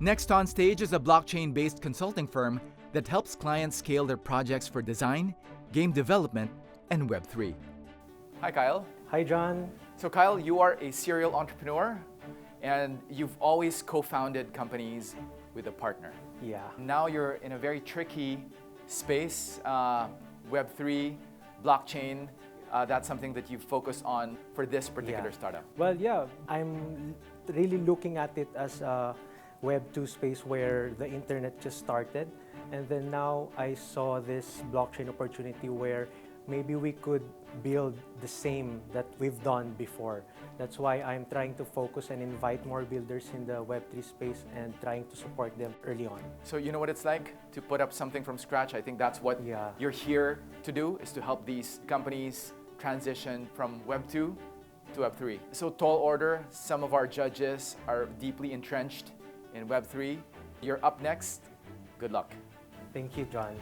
Next on stage is a blockchain-based consulting firm that helps clients scale their projects for design, game development, and Web3. Hi, Kyle. Hi, John. So, Kyle, you are a serial entrepreneur, and you've always co-founded companies with a partner. Yeah. Now you're in a very tricky space, Web3, blockchain. That's something that you focus on for this particular startup. Well, yeah, I'm really looking at it as a Web2 space where the internet just started. And then now I saw this blockchain opportunity where maybe we could build the same that we've done before. That's why I'm trying to focus and invite more builders in the Web3 space and trying to support them early on. So you know what it's like to put up something from scratch? I think that's what you're here to do, is to help these companies transition from Web2 to Web3. So tall order, some of our judges are deeply entrenched in Web3. You're up next. Good luck. Thank you, John.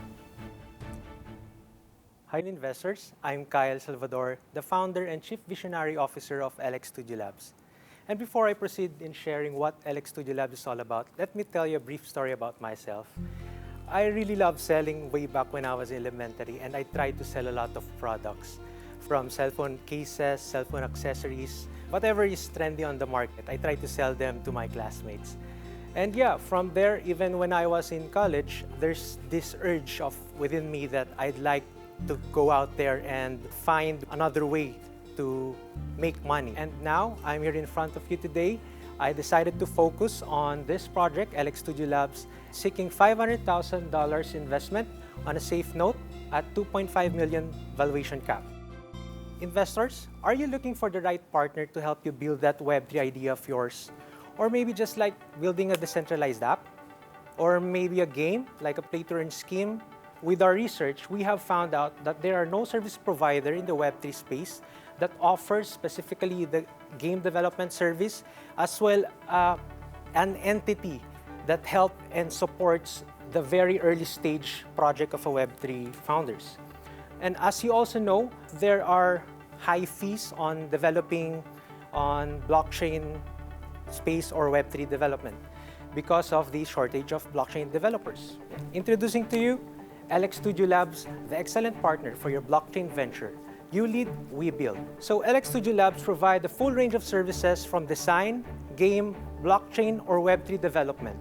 Hi, investors. I'm Kyle Salvador, the founder and chief visionary officer of LX Studio Labs. And before I proceed in sharing what LX Studio Labs is all about, let me tell you a brief story about myself. I really love selling way back when I was elementary, and I tried to sell a lot of products, from cell phone cases, cell phone accessories, whatever is trendy on the market. I tried to sell them to my classmates. And yeah, from there, even when I was in college, there's this urge within me that I'd like to go out there and find another way to make money. And now I'm here in front of you today. I decided to focus on this project, LX Studio Labs, seeking $500,000 investment on a safe note at $2.5 million valuation cap. Investors, are you looking for the right partner to help you build that Web3 idea of yours? Or maybe just like building a decentralized app? Or maybe a game, like a play-to-earn scheme? With our research, we have found out that there are no service provider in the Web3 space that offers specifically the game development service, as well an entity that helps and supports the very early stage project of a Web3 founders. And as you also know, there are high fees on developing on blockchain space or Web3 development because of the shortage of blockchain developers. Introducing to you LX Studio Labs, the excellent partner for your blockchain venture. You lead, we build. So LX Studio Labs provide a full range of services from design, game, blockchain, or Web3 development.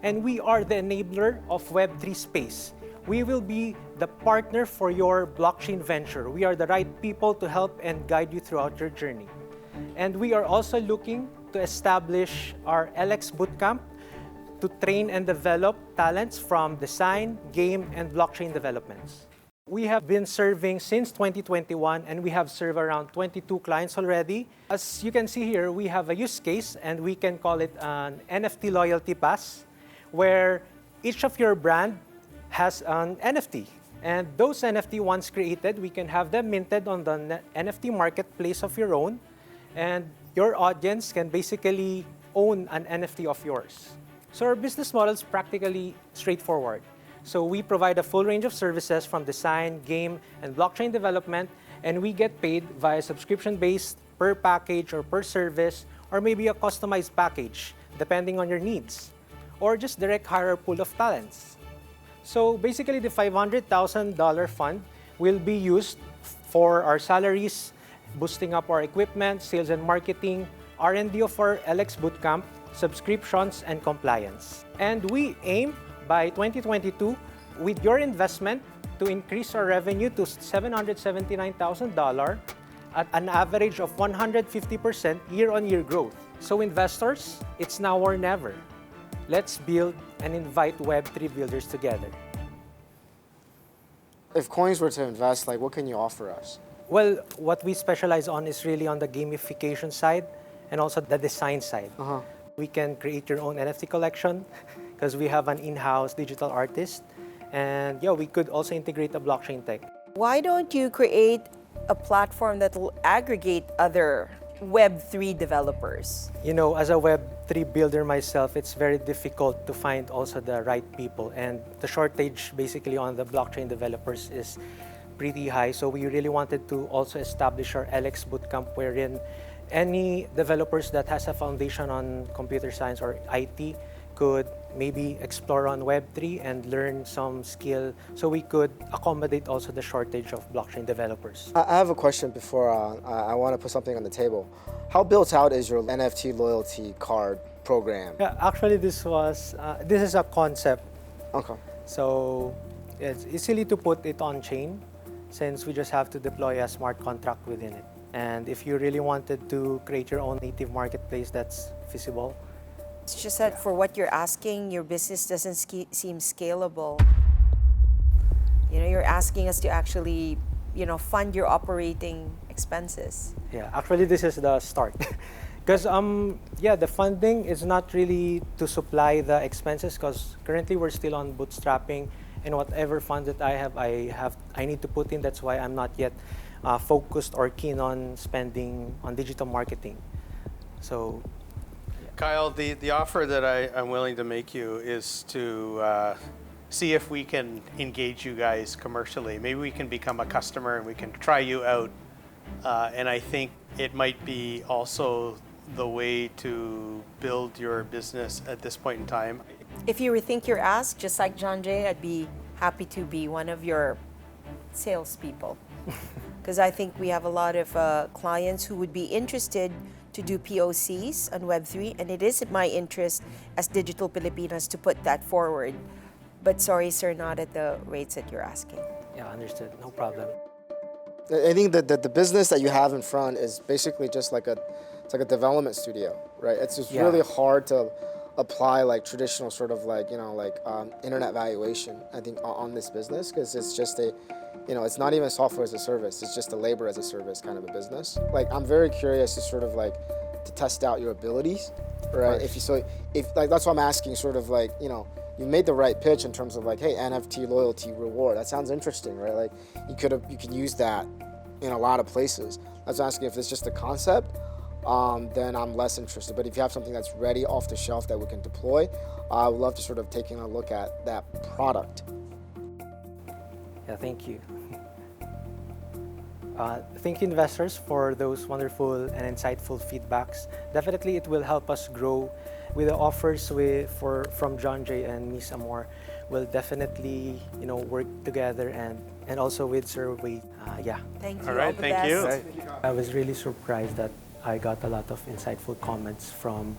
And we are the enabler of Web3 space. We will be the partner for your blockchain venture. We are the right people to help and guide you throughout your journey. And we are also looking to establish our LX Bootcamp to train and develop talents from design, game, and blockchain developments. We have been serving since 2021, and we have served around 22 clients already. As you can see here, we have a use case, and we can call it an NFT loyalty pass, where each of your brand has an NFT. And those NFT, once created, we can have them minted on the NFT marketplace of your own, and your audience can basically own an NFT of yours. So our business model is practically straightforward. So we provide a full range of services from design, game, and blockchain development, and we get paid via subscription-based, per package or per service, or maybe a customized package, depending on your needs, or just direct hire pool of talents. So basically, the $500,000 fund will be used for our salaries, boosting up our equipment, sales and marketing, R&D of our LX Bootcamp, subscriptions, and compliance. And we aim by 2022, with your investment, to increase our revenue to $779,000 at an average of 150% year-on-year growth. So investors, it's now or never. Let's build and invite Web3 builders together. If Coins were to invest, what can you offer us? Well, what we specialize on is really on the gamification side and also the design side. We can create your own NFT collection because we have an in-house digital artist. And yeah, we could also integrate a blockchain tech. Why don't you create a platform that will aggregate other Web3 developers? You know, as a Web3 builder myself, it's very difficult to find also the right people. And the shortage basically on the blockchain developers is pretty high. So we really wanted to also establish our LX Bootcamp, wherein any developers that has a foundation on computer science or IT could maybe explore on Web3 and learn some skill so we could accommodate also the shortage of blockchain developers. I have a question before I want to put something on the table. How built out is your NFT loyalty card program? Yeah, actually, this is a concept. Okay. So it's easily to put it on chain since we just have to deploy a smart contract within it. And if you really wanted to create your own native marketplace, that's feasible. It's just that for what you're asking, your business doesn't seem scalable. You know, you're asking us to actually, fund your operating expenses. Yeah, actually, this is the start. Because the funding is not really to supply the expenses because currently we're still on bootstrapping, and whatever funds that I need to put in. That's why I'm not yet focused or keen on spending on digital marketing. So, Kyle, the offer that I'm willing to make you is to see if we can engage you guys commercially. Maybe we can become a customer and we can try you out. And I think it might be also the way to build your business at this point in time. If you rethink your ask, just like John Jay, I'd be happy to be one of your salespeople. Because I think we have a lot of clients who would be interested to do POCs on Web3, and it is in my interest as Digital Pilipinas to put that forward. But sorry, sir, not at the rates that you're asking. yeah, understood. No problem. I think that the business that you have in front is basically just like it's like a development studio, right? It's just really hard to apply like traditional sort of like, internet valuation, I think, on this business, because it's just it's not even software as a service, it's just a labor as a service kind of a business. Like, I'm very curious to sort of like, to test out your abilities, right? If that's why I'm asking sort of like, you made the right pitch in terms of like, hey, NFT loyalty reward. That sounds interesting, right? Like you can use that in a lot of places. I was asking if it's just a concept, then I'm less interested. But if you have something that's ready off the shelf that we can deploy, I would love to sort of taking a look at that product. Yeah, thank you. Thank you, investors, for those wonderful and insightful feedbacks. Definitely, it will help us grow with the offers from John Jay and Miss Amor. We'll definitely work together and also with Sir Wade. Thank you. All right, All the thank best. you. I was really surprised that I got a lot of insightful comments from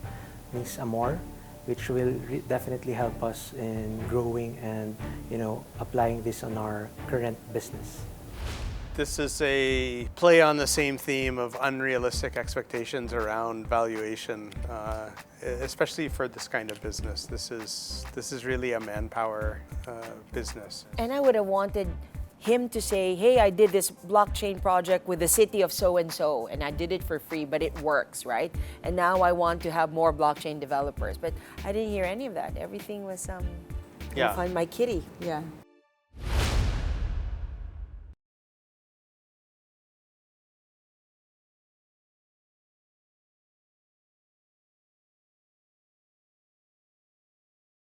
Miss Amor, which will definitely help us in growing and applying this on our current business. This is a play on the same theme of unrealistic expectations around valuation, especially for this kind of business. This is really a manpower business. And I would have wanted him to say, hey, I did this blockchain project with the city of so-and-so, and I did it for free, but it works, right? And now I want to have more blockchain developers. But I didn't hear any of that. Everything was, Yeah. find my kitty. Yeah.